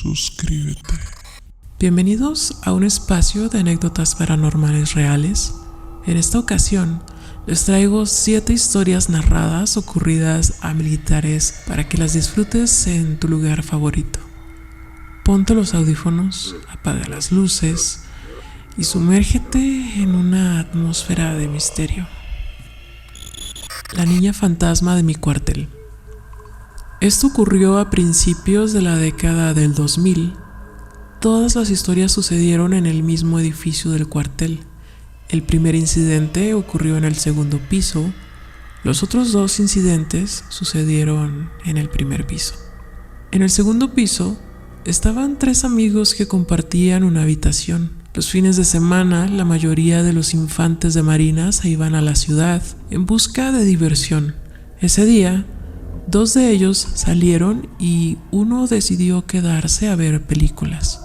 Suscríbete. Bienvenidos a un espacio de anécdotas paranormales reales. En esta ocasión les traigo 7 historias narradas ocurridas a militares para que las disfrutes en tu lugar favorito. Ponte los audífonos, apaga las luces y sumérgete en una atmósfera de misterio. La niña fantasma de mi cuartel. Esto ocurrió a principios de la década del 2000. Todas las historias sucedieron en el mismo edificio del cuartel. El primer incidente ocurrió en el segundo piso. Los otros 2 incidentes sucedieron en el primer piso. En el segundo piso estaban 3 amigos que compartían una habitación. Los fines de semana, la mayoría de los infantes de marina se iban a la ciudad en busca de diversión. Ese día, 2 de ellos salieron y uno decidió quedarse a ver películas.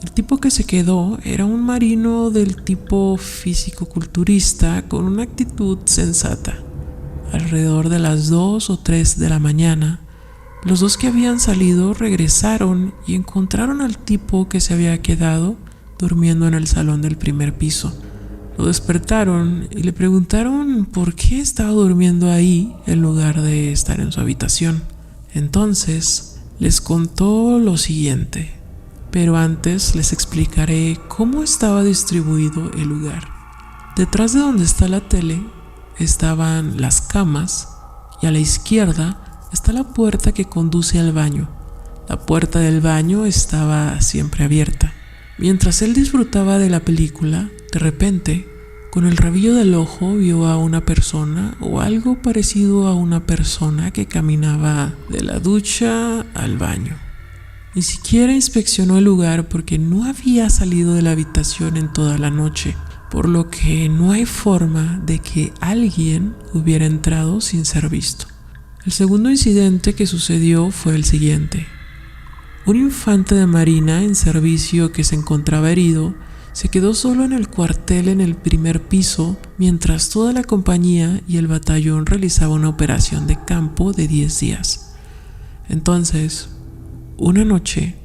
El tipo que se quedó era un marino del tipo físico-culturista con una actitud sensata. Alrededor de las 2 o 3 de la mañana, los 2 que habían salido regresaron y encontraron al tipo que se había quedado durmiendo en el salón del primer piso. Lo despertaron y le preguntaron por qué estaba durmiendo ahí en lugar de estar en su habitación. Entonces les contó lo siguiente, pero antes les explicaré cómo estaba distribuido el lugar. Detrás de donde está la tele estaban las camas y a la izquierda está la puerta que conduce al baño. La puerta del baño estaba siempre abierta. Mientras él disfrutaba de la película, de repente, con el rabillo del ojo vio a una persona o algo parecido a una persona que caminaba de la ducha al baño. Ni siquiera inspeccionó el lugar porque no había salido de la habitación en toda la noche, por lo que no hay forma de que alguien hubiera entrado sin ser visto. El segundo incidente que sucedió fue el siguiente. Un infante de marina en servicio que se encontraba herido se quedó solo en el cuartel en el primer piso mientras toda la compañía y el batallón realizaba una operación de campo de 10 días. Entonces, una noche,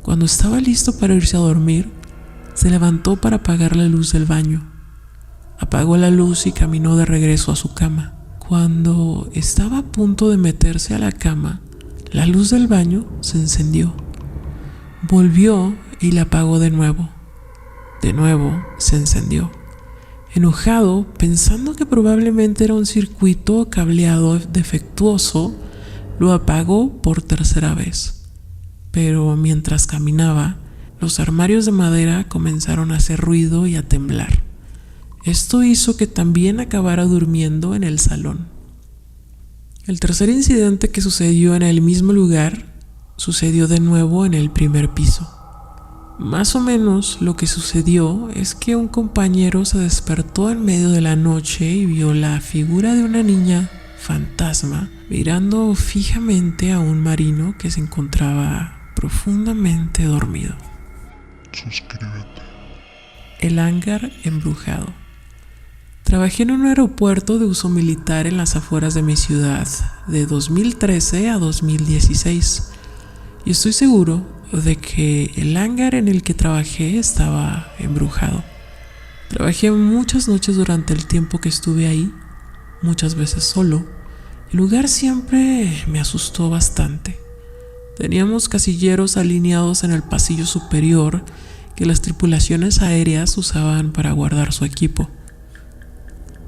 cuando estaba listo para irse a dormir, se levantó para apagar la luz del baño. Apagó la luz y caminó de regreso a su cama. Cuando estaba a punto de meterse a la cama, la luz del baño se encendió. Volvió y la apagó de nuevo. De nuevo se encendió. Enojado, pensando que probablemente era un circuito cableado defectuoso, lo apagó por tercera vez. Pero mientras caminaba, los armarios de madera comenzaron a hacer ruido y a temblar. Esto hizo que también acabara durmiendo en el salón. El tercer incidente que sucedió en el mismo lugar sucedió de nuevo en el primer piso. Más o menos lo que sucedió es que un compañero se despertó en medio de la noche y vio la figura de una niña fantasma mirando fijamente a un marino que se encontraba profundamente dormido. Suscríbete. El hangar embrujado. Trabajé en un aeropuerto de uso militar en las afueras de mi ciudad de 2013 a 2016 y estoy seguro de que el hangar en el que trabajé estaba embrujado. Trabajé muchas noches durante el tiempo que estuve ahí, muchas veces solo. El lugar siempre me asustó bastante. Teníamos casilleros alineados en el pasillo superior que las tripulaciones aéreas usaban para guardar su equipo.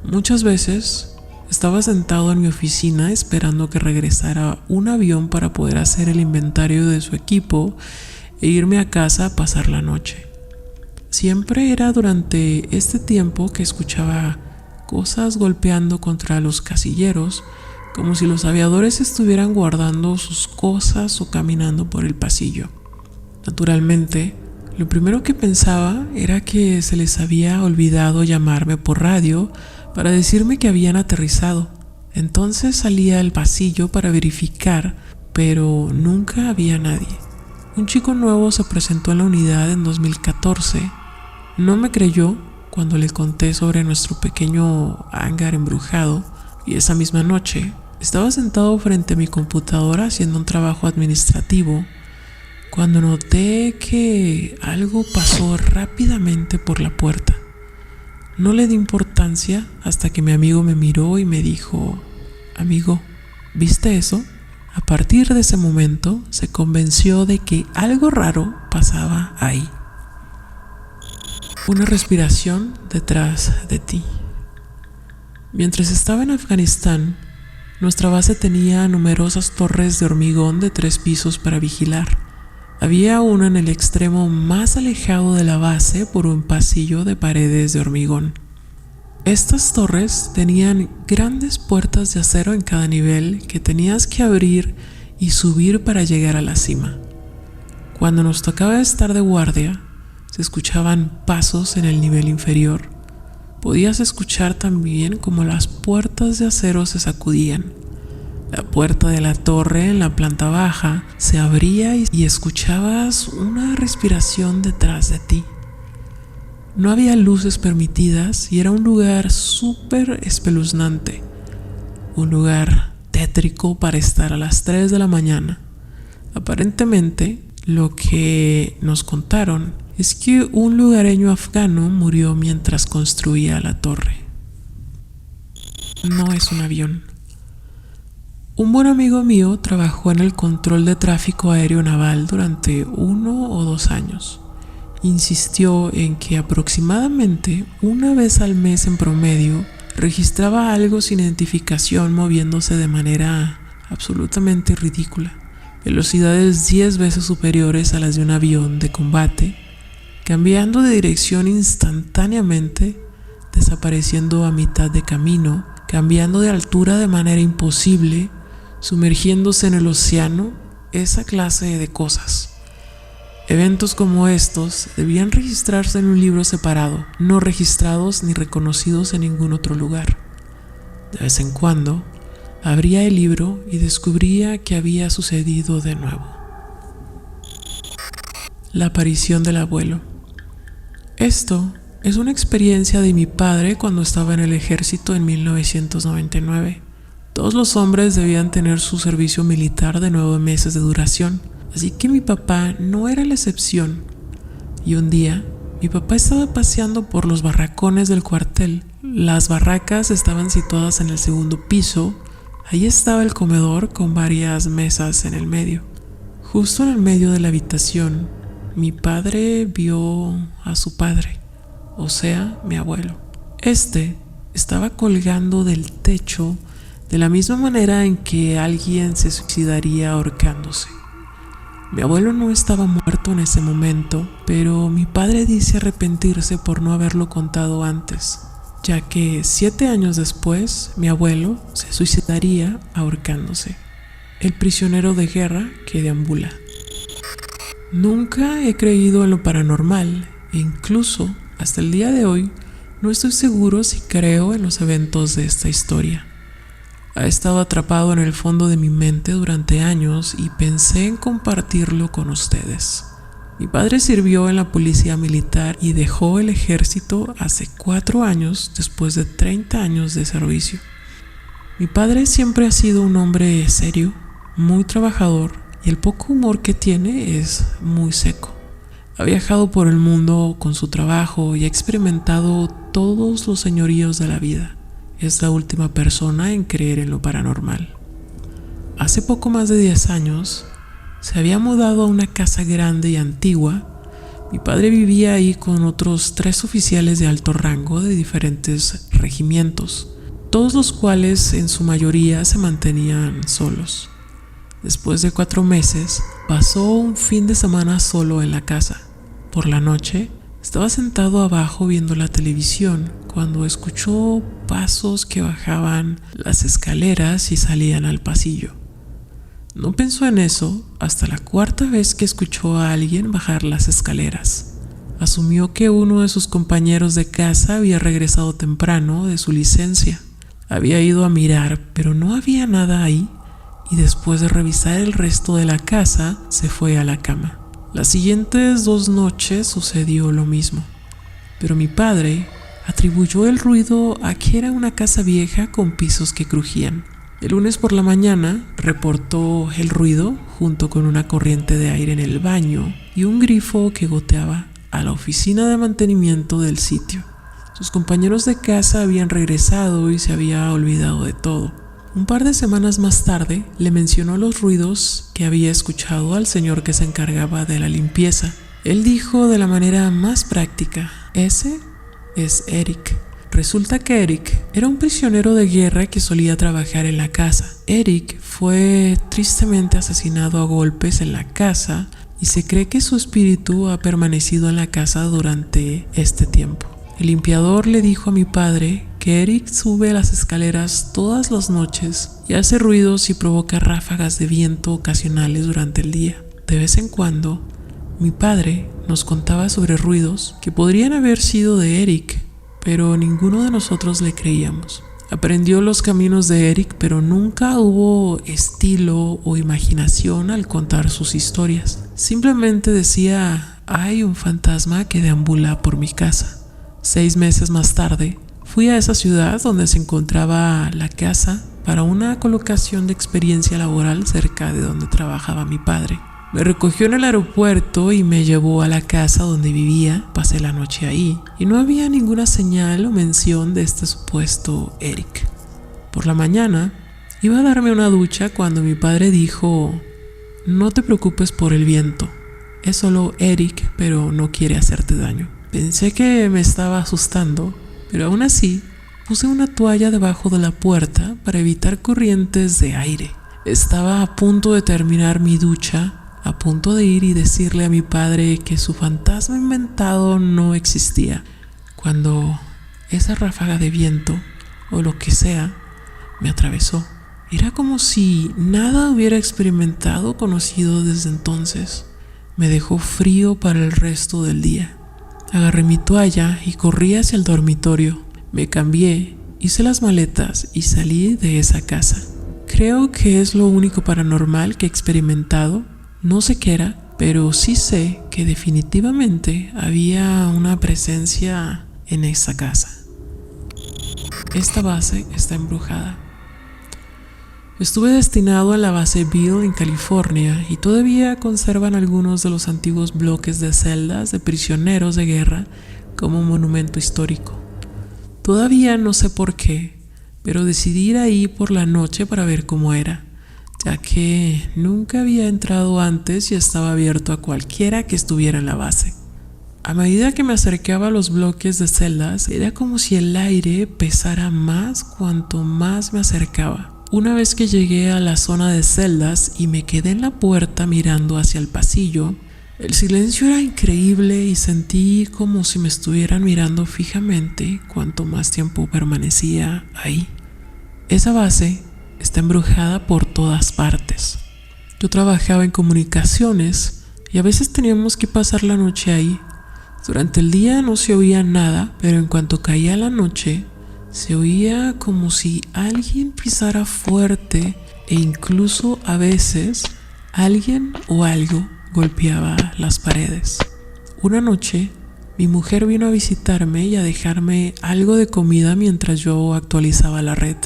Muchas veces estaba sentado en mi oficina esperando que regresara un avión para poder hacer el inventario de su equipo e irme a casa a pasar la noche. Siempre era durante este tiempo que escuchaba cosas golpeando contra los casilleros, como si los aviadores estuvieran guardando sus cosas o caminando por el pasillo. Naturalmente, lo primero que pensaba era que se les había olvidado llamarme por radio para decirme que habían aterrizado. Entonces salía al pasillo para verificar, pero nunca había nadie. Un chico nuevo se presentó en la unidad en 2014. No me creyó cuando le conté sobre nuestro pequeño hangar embrujado y esa misma noche estaba sentado frente a mi computadora haciendo un trabajo administrativo cuando noté que algo pasó rápidamente por la puerta. No le di importancia hasta que mi amigo me miró y me dijo: amigo, ¿viste eso? A partir de ese momento se convenció de que algo raro pasaba ahí. Una respiración detrás de ti. Mientras estaba en Afganistán, nuestra base tenía numerosas torres de hormigón de 3 pisos para vigilar. Había una en el extremo más alejado de la base por un pasillo de paredes de hormigón. Estas torres tenían grandes puertas de acero en cada nivel que tenías que abrir y subir para llegar a la cima. Cuando nos tocaba estar de guardia, se escuchaban pasos en el nivel inferior. Podías escuchar también cómo las puertas de acero se sacudían. La puerta de la torre en la planta baja se abría y escuchabas una respiración detrás de ti. No había luces permitidas y era un lugar súper espeluznante. Un lugar tétrico para estar a las 3 de la mañana. Aparentemente, lo que nos contaron es que un lugareño afgano murió mientras construía la torre. No es un avión. Un buen amigo mío trabajó en el control de tráfico aéreo naval durante 1 o 2 años. Insistió en que aproximadamente una vez al mes en promedio registraba algo sin identificación moviéndose de manera absolutamente ridícula. Velocidades 10 veces superiores a las de un avión de combate, cambiando de dirección instantáneamente, desapareciendo a mitad de camino, cambiando de altura de manera imposible, sumergiéndose en el océano, esa clase de cosas. Eventos como estos debían registrarse en un libro separado, no registrados ni reconocidos en ningún otro lugar. De vez en cuando, abría el libro y descubría que había sucedido de nuevo. La aparición del abuelo. Esto es una experiencia de mi padre cuando estaba en el ejército en 1999. Todos los hombres debían tener su servicio militar de 9 meses de duración, así que mi papá no era la excepción. Y un día, mi papá estaba paseando por los barracones del cuartel. Las barracas estaban situadas en el 2º piso. Ahí estaba el comedor con varias mesas en el medio. Justo en el medio de la habitación, mi padre vio a su padre, o sea, mi abuelo. Este estaba colgando del techo de la misma manera en que alguien se suicidaría ahorcándose. Mi abuelo no estaba muerto en ese momento, pero mi padre dice arrepentirse por no haberlo contado antes, ya que 7 años después mi abuelo se suicidaría ahorcándose. El prisionero de guerra que deambula. Nunca he creído en lo paranormal e incluso hasta el día de hoy no estoy seguro si creo en los eventos de esta historia. Ha estado atrapado en el fondo de mi mente durante años y pensé en compartirlo con ustedes. Mi padre sirvió en la policía militar y dejó el ejército hace 4 años después de 30 años de servicio. Mi padre siempre ha sido un hombre serio, muy trabajador y el poco humor que tiene es muy seco. Ha viajado por el mundo con su trabajo y ha experimentado todos los señoríos de la vida. Es la última persona en creer en lo paranormal. Hace poco más de 10 años, se había mudado a una casa grande y antigua. Mi padre vivía ahí con otros 3 oficiales de alto rango de diferentes regimientos, todos los cuales en su mayoría se mantenían solos. Después de 4 meses, pasó un fin de semana solo en la casa. Por la noche, estaba sentado abajo viendo la televisión cuando escuchó pasos que bajaban las escaleras y salían al pasillo. No pensó en eso hasta la 4ª vez que escuchó a alguien bajar las escaleras. Asumió que uno de sus compañeros de casa había regresado temprano de su licencia. Había ido a mirar, pero no había nada ahí, y después de revisar el resto de la casa, se fue a la cama. Las siguientes 2 noches sucedió lo mismo, pero mi padre atribuyó el ruido a que era una casa vieja con pisos que crujían. El lunes por la mañana reportó el ruido junto con una corriente de aire en el baño y un grifo que goteaba a la oficina de mantenimiento del sitio. Sus compañeros de casa habían regresado y se había olvidado de todo. Un par de semanas más tarde le mencionó los ruidos que había escuchado al señor que se encargaba de la limpieza. Él dijo de la manera más práctica: ese es Eric. Resulta que Eric era un prisionero de guerra que solía trabajar en la casa. Eric fue tristemente asesinado a golpes en la casa y se cree que su espíritu ha permanecido en la casa durante este tiempo. El limpiador le dijo a mi padre que Eric sube las escaleras todas las noches y hace ruidos y provoca ráfagas de viento ocasionales durante el día. De vez en cuando, mi padre nos contaba sobre ruidos que podrían haber sido de Eric, pero ninguno de nosotros le creíamos. Aprendió los caminos de Eric, pero nunca hubo estilo o imaginación al contar sus historias. Simplemente decía: hay un fantasma que deambula por mi casa. 6 meses más tarde, fui a esa ciudad donde se encontraba la casa para una colocación de experiencia laboral cerca de donde trabajaba mi padre. Me recogió en el aeropuerto y me llevó a la casa donde vivía. Pasé la noche ahí y no había ninguna señal o mención de este supuesto Eric. Por la mañana iba a darme una ducha cuando mi padre dijo: no te preocupes por el viento, es solo Eric, pero no quiere hacerte daño. Pensé que me estaba asustando, pero aún así puse una toalla debajo de la puerta para evitar corrientes de aire. Estaba a punto de terminar mi ducha, a punto de ir y decirle a mi padre que su fantasma inventado no existía, cuando esa ráfaga de viento, o lo que sea, me atravesó. Era como si nada hubiera experimentado o conocido desde entonces. Me dejó frío para el resto del día. Agarré mi toalla y corrí hacia el dormitorio. Me cambié, hice las maletas y salí de esa casa. Creo que es lo único paranormal que he experimentado. No sé qué era, pero sí sé que definitivamente había una presencia en esa casa. Esta base está embrujada. Estuve destinado a la base Beale en California y todavía conservan algunos de los antiguos bloques de celdas de prisioneros de guerra como monumento histórico. Todavía no sé por qué, pero decidí ir ahí por la noche para ver cómo era, ya que nunca había entrado antes y estaba abierto a cualquiera que estuviera en la base. A medida que me acercaba a los bloques de celdas, era como si el aire pesara más cuanto más me acercaba. Una vez que llegué a la zona de celdas y me quedé en la puerta mirando hacia el pasillo, el silencio era increíble y sentí como si me estuvieran mirando fijamente cuanto más tiempo permanecía ahí. Esa base está embrujada por todas partes. Yo trabajaba en comunicaciones y a veces teníamos que pasar la noche ahí. Durante el día no se oía nada, pero en cuanto caía la noche, se oía como si alguien pisara fuerte e incluso a veces alguien o algo golpeaba las paredes. Una noche, mi mujer vino a visitarme y a dejarme algo de comida mientras yo actualizaba la red.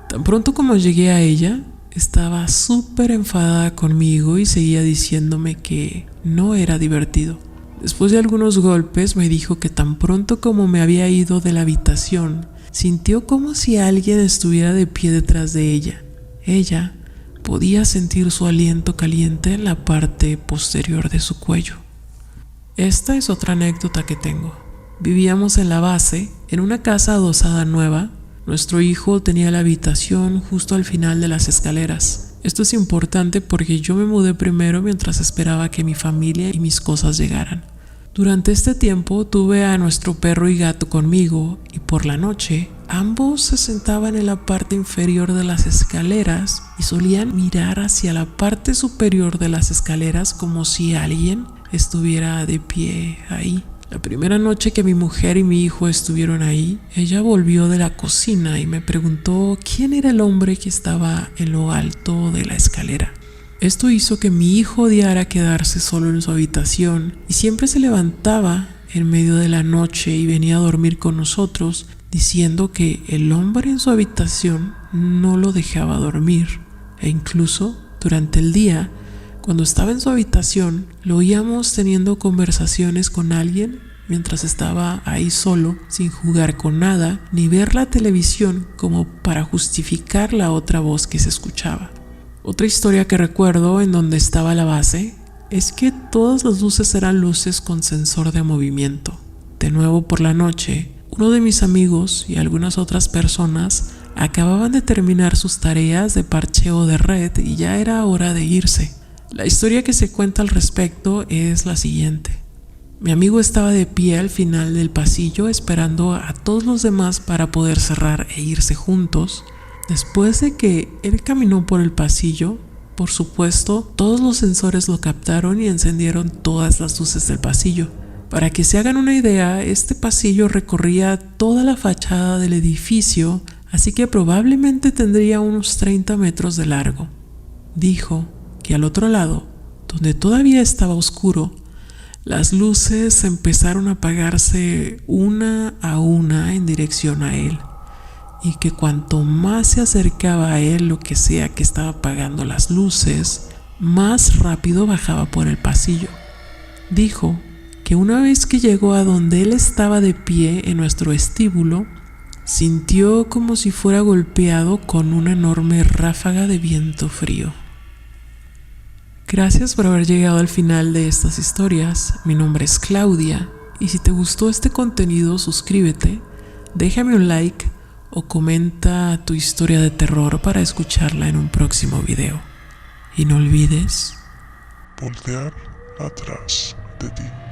Tan pronto como llegué a ella, estaba súper enfadada conmigo y seguía diciéndome que no era divertido. Después de algunos golpes me dijo que tan pronto como me había ido de la habitación, sintió como si alguien estuviera de pie detrás de ella. Ella podía sentir su aliento caliente en la parte posterior de su cuello. Esta es otra anécdota que tengo. Vivíamos en la base, en una casa adosada nueva. Nuestro hijo tenía la habitación justo al final de las escaleras. Esto es importante porque yo me mudé primero mientras esperaba que mi familia y mis cosas llegaran. Durante este tiempo tuve a nuestro perro y gato conmigo y por la noche ambos se sentaban en la parte inferior de las escaleras y solían mirar hacia la parte superior de las escaleras como si alguien estuviera de pie ahí. La primera noche que mi mujer y mi hijo estuvieron ahí, ella volvió de la cocina y me preguntó quién era el hombre que estaba en lo alto de la escalera. Esto hizo que mi hijo odiara quedarse solo en su habitación y siempre se levantaba en medio de la noche y venía a dormir con nosotros diciendo que el hombre en su habitación no lo dejaba dormir, e incluso durante el día, cuando estaba en su habitación, lo oíamos teniendo conversaciones con alguien mientras estaba ahí solo, sin jugar con nada, ni ver la televisión como para justificar la otra voz que se escuchaba. Otra historia que recuerdo en donde estaba la base es que todas las luces eran luces con sensor de movimiento. De nuevo por la noche, uno de mis amigos y algunas otras personas acababan de terminar sus tareas de parcheo de red y ya era hora de irse. La historia que se cuenta al respecto es la siguiente. Mi amigo estaba de pie al final del pasillo esperando a todos los demás para poder cerrar e irse juntos. Después de que él caminó por el pasillo, por supuesto, todos los sensores lo captaron y encendieron todas las luces del pasillo. Para que se hagan una idea, este pasillo recorría toda la fachada del edificio, así que probablemente tendría unos 30 metros de largo. Dijo que al otro lado, donde todavía estaba oscuro, las luces empezaron a apagarse una a una en dirección a él, y que cuanto más se acercaba a él lo que sea que estaba apagando las luces, más rápido bajaba por el pasillo. Dijo que una vez que llegó a donde él estaba de pie en nuestro vestíbulo, sintió como si fuera golpeado con una enorme ráfaga de viento frío. Gracias por haber llegado al final de estas historias. Mi nombre es Claudia y si te gustó este contenido, suscríbete, déjame un like o comenta tu historia de terror para escucharla en un próximo video. Y no olvides Voltear atrás de ti.